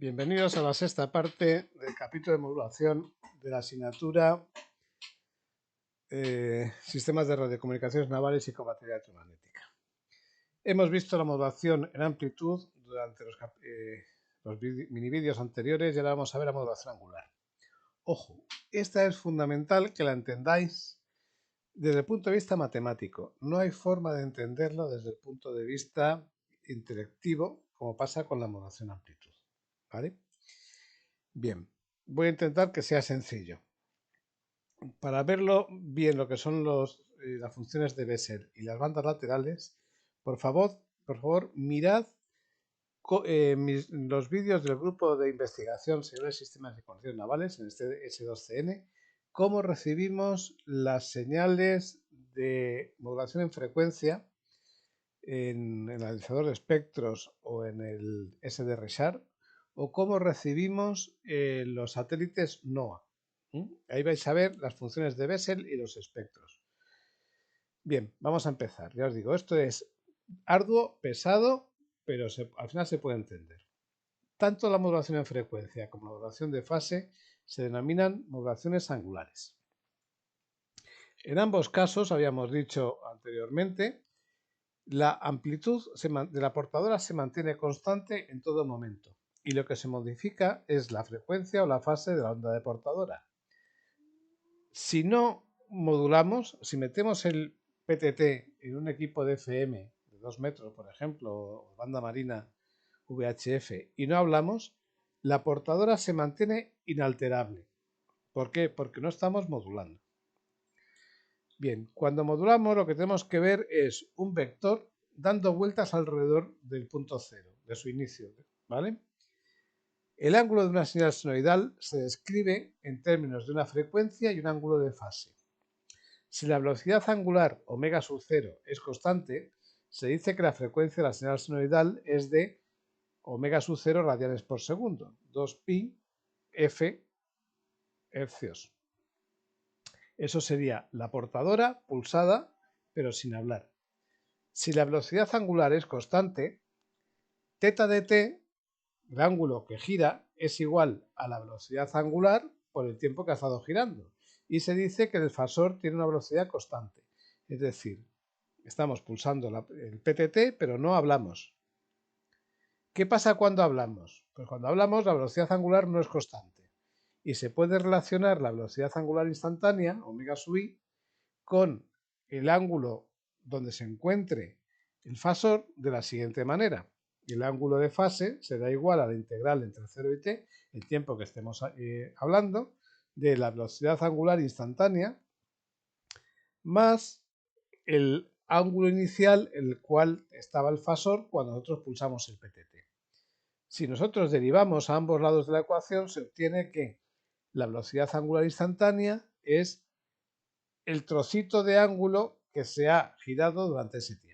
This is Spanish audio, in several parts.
Bienvenidos a la sexta parte del capítulo de modulación de la asignatura Sistemas de radiocomunicaciones navales y combatividad electromagnética. Hemos visto la modulación en amplitud durante los mini vídeos anteriores y ahora vamos a ver la modulación angular. Ojo, esta es fundamental que la entendáis desde el punto de vista matemático. No hay forma de entenderlo desde el punto de vista intelectivo como pasa con la modulación amplitud. ¿Vale? Bien, voy a intentar que sea sencillo. Para verlo bien lo que son las funciones de Bessel y las bandas laterales, por favor mirad los vídeos del grupo de investigación sobre sistemas de comunicaciones navales, en este S2CN, cómo recibimos las señales de modulación en frecuencia en el analizador de espectros o en el SDR-SHARP, o cómo recibimos los satélites NOAA. Ahí vais a ver las funciones de Bessel y los espectros. Bien, vamos a empezar. Ya os digo, esto es arduo, pesado, pero al final se puede entender. Tanto la modulación en frecuencia como la modulación de fase se denominan modulaciones angulares. En ambos casos, habíamos dicho anteriormente, la amplitud de la portadora se mantiene constante en todo momento y lo que se modifica es la frecuencia o la fase de la onda de portadora. Si no modulamos, si metemos el PTT en un equipo de FM de 2 metros, por ejemplo, o banda marina VHF, y no hablamos, la portadora se mantiene inalterable. ¿Por qué? Porque no estamos modulando. Bien, cuando modulamos lo que tenemos que ver es un vector dando vueltas alrededor del punto cero, de su inicio, ¿vale? El ángulo de una señal senoidal se describe en términos de una frecuencia y un ángulo de fase. Si la velocidad angular omega sub 0 es constante, se dice que la frecuencia de la señal senoidal es de omega sub 0 radianes por segundo, 2pi f hercios. Eso sería la portadora pulsada, pero sin hablar. Si la velocidad angular es constante, θ de t, el ángulo que gira, es igual a la velocidad angular por el tiempo que ha estado girando. Y se dice que el fasor tiene una velocidad constante. Es decir, estamos pulsando el PTT, pero no hablamos. ¿Qué pasa cuando hablamos? Pues cuando hablamos la velocidad angular no es constante. Y se puede relacionar la velocidad angular instantánea, omega sub i, con el ángulo donde se encuentre el fasor de la siguiente manera. El ángulo de fase será igual a la integral entre 0 y t, el tiempo que estemos hablando, de la velocidad angular instantánea, más el ángulo inicial en el cual estaba el fasor cuando nosotros pulsamos el PTT. Si nosotros derivamos a ambos lados de la ecuación, se obtiene que la velocidad angular instantánea es el trocito de ángulo que se ha girado durante ese tiempo.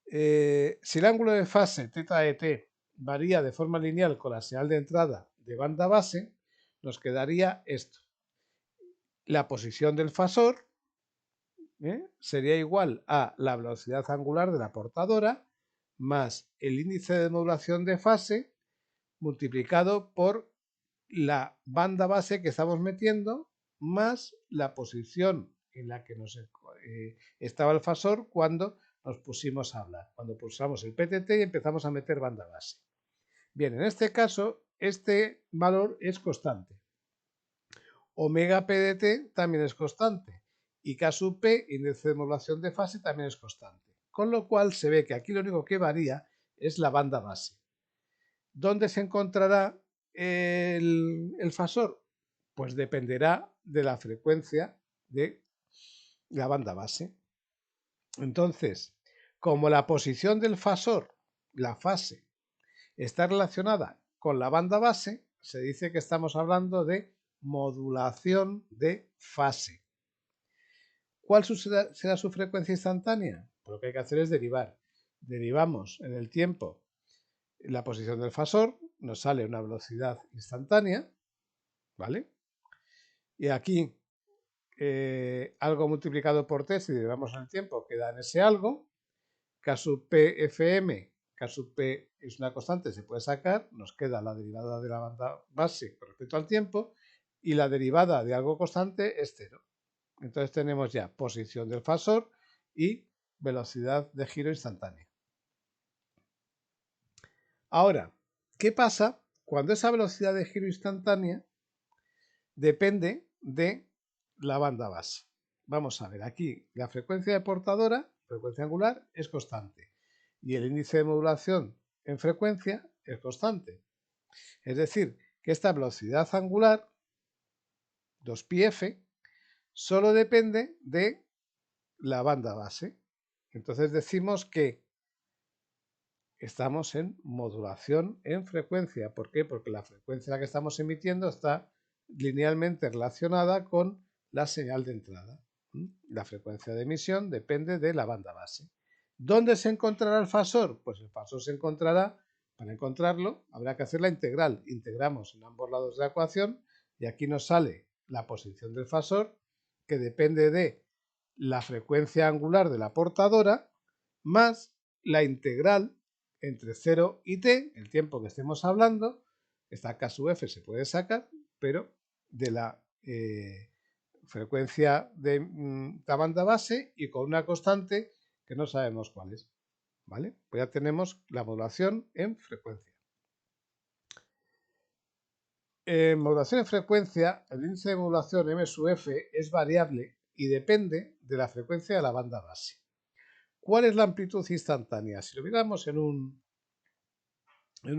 Si el ángulo de fase θ de t varía de forma lineal con la señal de entrada de banda base, nos quedaría esto. La posición del fasor sería igual a la velocidad angular de la portadora más el índice de modulación de fase multiplicado por la banda base que estamos metiendo más la posición en la que estaba el fasor cuando nos pusimos a hablar, cuando pulsamos el PTT y empezamos a meter banda base. Bien, en este caso, este valor es constante. Omega P de t también es constante y K sub P, índice de modulación de fase, también es constante. Con lo cual se ve que aquí lo único que varía es la banda base. ¿Dónde se encontrará el fasor? Pues dependerá de la frecuencia de la banda base. Entonces, como la posición del fasor, la fase, está relacionada con la banda base, se dice que estamos hablando de modulación de fase. ¿Cuál será su frecuencia instantánea? Pues lo que hay que hacer es derivar. Derivamos en el tiempo la posición del fasor, nos sale una velocidad instantánea, ¿vale? Y aquí algo multiplicado por t, si derivamos en el tiempo, queda en ese algo. K sub p fm K sub P es una constante, se puede sacar, nos queda la derivada de la banda base con respecto al tiempo y la derivada de algo constante es 0. Entonces tenemos ya posición del fasor y velocidad de giro instantánea. Ahora, ¿qué pasa cuando esa velocidad de giro instantánea depende de la banda base? Vamos a ver, aquí la frecuencia de portadora, frecuencia angular, es constante y el índice de modulación en frecuencia es constante. Es decir, que esta velocidad angular, 2πf, solo depende de la banda base. Entonces decimos que estamos en modulación en frecuencia. ¿Por qué? Porque la frecuencia a la que estamos emitiendo está linealmente relacionada con la señal de entrada. La frecuencia de emisión depende de la banda base. ¿Dónde se encontrará el fasor? Pues el fasor se encontrará, para encontrarlo, habrá que hacer la integral. Integramos en ambos lados de la ecuación y aquí nos sale la posición del fasor, que depende de la frecuencia angular de la portadora más la integral entre 0 y t, el tiempo que estemos hablando. Esta K sub f se puede sacar, pero de la frecuencia de la banda base y con una constante que no sabemos cuál es. ¿Vale? Pues ya tenemos la modulación en frecuencia. En modulación en frecuencia, el índice de modulación M sub f es variable y depende de la frecuencia de la banda base. ¿Cuál es la amplitud instantánea? Si lo miramos en un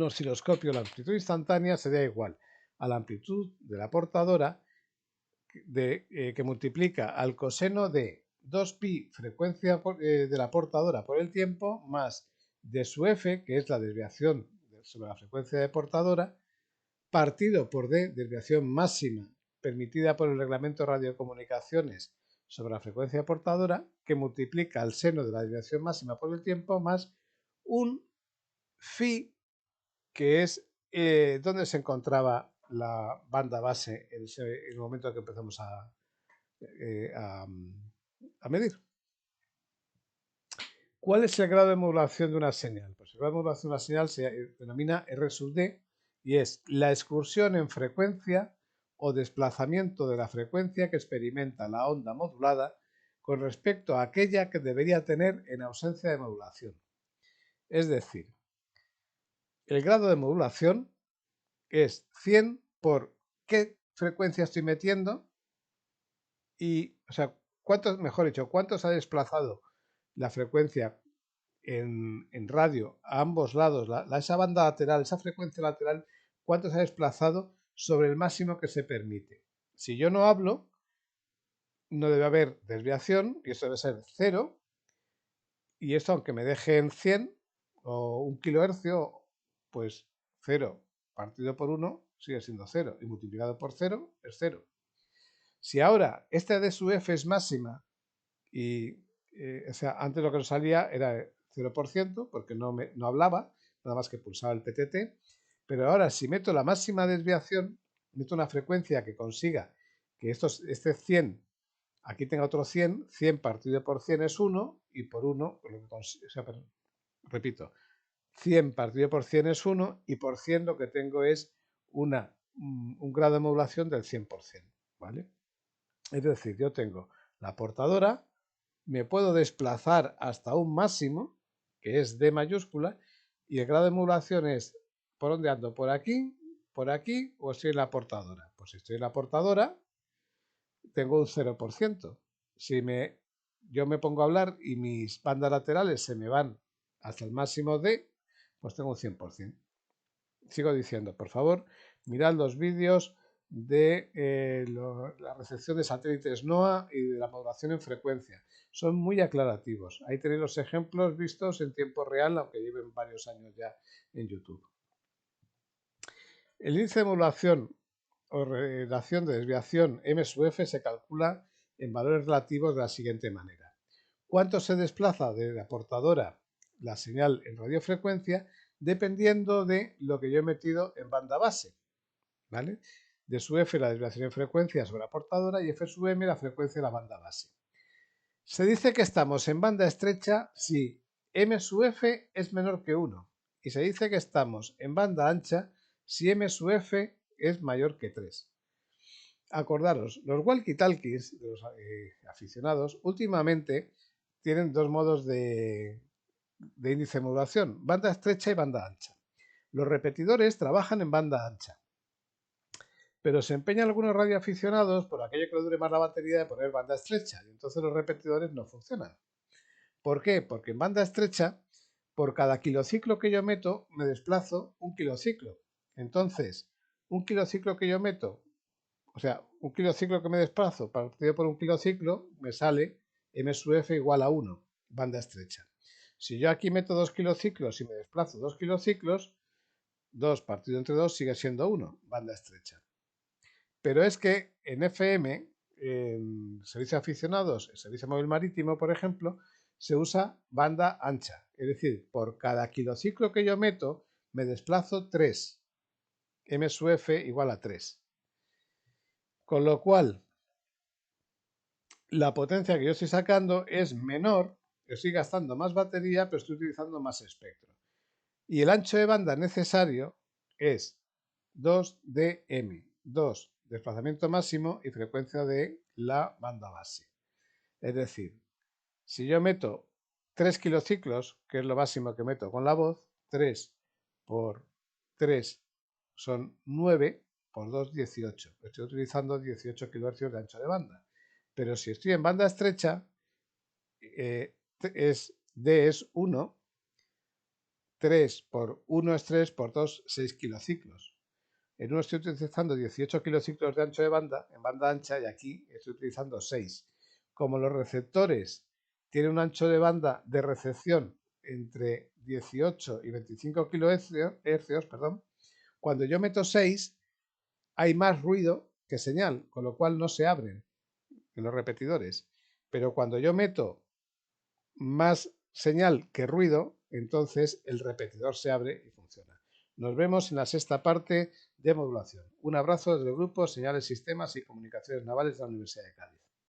osciloscopio, la amplitud instantánea sería igual a la amplitud de la portadora que multiplica al coseno de 2pi frecuencia de la portadora por el tiempo más d sub f, que es la desviación sobre la frecuencia de portadora, partido por d, desviación máxima permitida por el reglamento de radiocomunicaciones sobre la frecuencia portadora, que multiplica al seno de la desviación máxima por el tiempo más un phi, que es donde se encontraba la banda base en el momento en que empezamos a medir. ¿Cuál es el grado de modulación de una señal? Pues el grado de modulación de una señal se denomina R sub D y es la excursión en frecuencia o desplazamiento de la frecuencia que experimenta la onda modulada con respecto a aquella que debería tener en ausencia de modulación. Es decir, el grado de modulación es 100 por qué frecuencia estoy metiendo y, o sea, cuánto se ha desplazado la frecuencia en radio a ambos lados, esa banda lateral, esa frecuencia lateral, cuánto se ha desplazado sobre el máximo que se permite. Si yo no hablo, no debe haber desviación y esto debe ser 0, y esto, aunque me deje en 100 o 1 kilohercio, pues 0 partido por 1 sigue siendo 0 y multiplicado por 0 es 0. Si ahora esta d sub f es máxima y o sea, antes lo que nos salía era 0% porque no hablaba, nada más que pulsaba el PTT, pero ahora si meto la máxima desviación, meto una frecuencia que consiga que este 100, aquí tenga otro 100, 100 partido por 100 es 1 y por 1, o sea, repito, 100 partido por 100 es 1 y por 100 lo que tengo es un grado de modulación del 100%, ¿vale? Es decir, yo tengo la portadora, me puedo desplazar hasta un máximo, que es D mayúscula, y el grado de modulación es, ¿por dónde ando? ¿Por aquí o estoy en la portadora? Pues si estoy en la portadora, tengo un 0%. Si yo me pongo a hablar y mis bandas laterales se me van hasta el máximo D, pues tengo un 100%. Sigo diciendo, por favor, mirad los vídeos de la recepción de satélites NOAA y de la modulación en frecuencia. Son muy aclarativos. Ahí tenéis los ejemplos vistos en tiempo real, aunque lleven varios años ya en YouTube. El índice de modulación o relación de desviación M sub f se calcula en valores relativos de la siguiente manera. ¿Cuánto se desplaza de la portadora la señal en radiofrecuencia? Dependiendo de lo que yo he metido en banda base, ¿vale? D sub f la desviación en frecuencia sobre la portadora y f sub m la frecuencia de la banda base. Se dice que estamos en banda estrecha si M sub f es menor que 1 y se dice que estamos en banda ancha si M sub f es mayor que 3. Acordaros, los walkie-talkies, los aficionados, últimamente tienen dos modos de índice de modulación, banda estrecha y banda ancha. Los repetidores trabajan en banda ancha, pero se empeñan algunos radioaficionados por aquello que le dure más la batería de poner banda estrecha y entonces los repetidores no funcionan. ¿Por qué? Porque en banda estrecha, por cada kilociclo que yo meto, me desplazo un kilociclo. Entonces, un kilociclo que yo meto, o sea, un kilociclo que me desplazo partido por un kilociclo, me sale M sub f igual a 1, banda estrecha. Si yo aquí meto 2 kilociclos y me desplazo 2 kilociclos, 2 partido entre 2 sigue siendo 1, banda estrecha. Pero es que en FM, en servicios aficionados, en servicio móvil marítimo, por ejemplo, se usa banda ancha. Es decir, por cada kilociclo que yo meto, me desplazo 3. M sub f igual a 3. Con lo cual, la potencia que yo estoy sacando es menor, estoy gastando más batería, pero estoy utilizando más espectro. Y el ancho de banda necesario es 2dm, 2 desplazamiento máximo y frecuencia de la banda base. Es decir, si yo meto 3 kilociclos, que es lo máximo que meto con la voz, 3 por 3 son 9, por 2, 18. Estoy utilizando 18 kHz de ancho de banda. Pero si estoy en banda estrecha, D es 1, 3 por 1 es 3, por 2, 6 kilociclos. En uno estoy utilizando 18 kilociclos de ancho de banda, en banda ancha, y aquí estoy utilizando 6. Como los receptores tienen un ancho de banda de recepción entre 18 y 25 kHz, cuando yo meto 6, hay más ruido que señal, con lo cual no se abren en los repetidores. Pero cuando yo meto más señal que ruido, entonces el repetidor se abre y funciona. Nos vemos en la sexta parte de modulación. Un abrazo desde el grupo Señales, Sistemas y Comunicaciones Navales de la Universidad de Cádiz.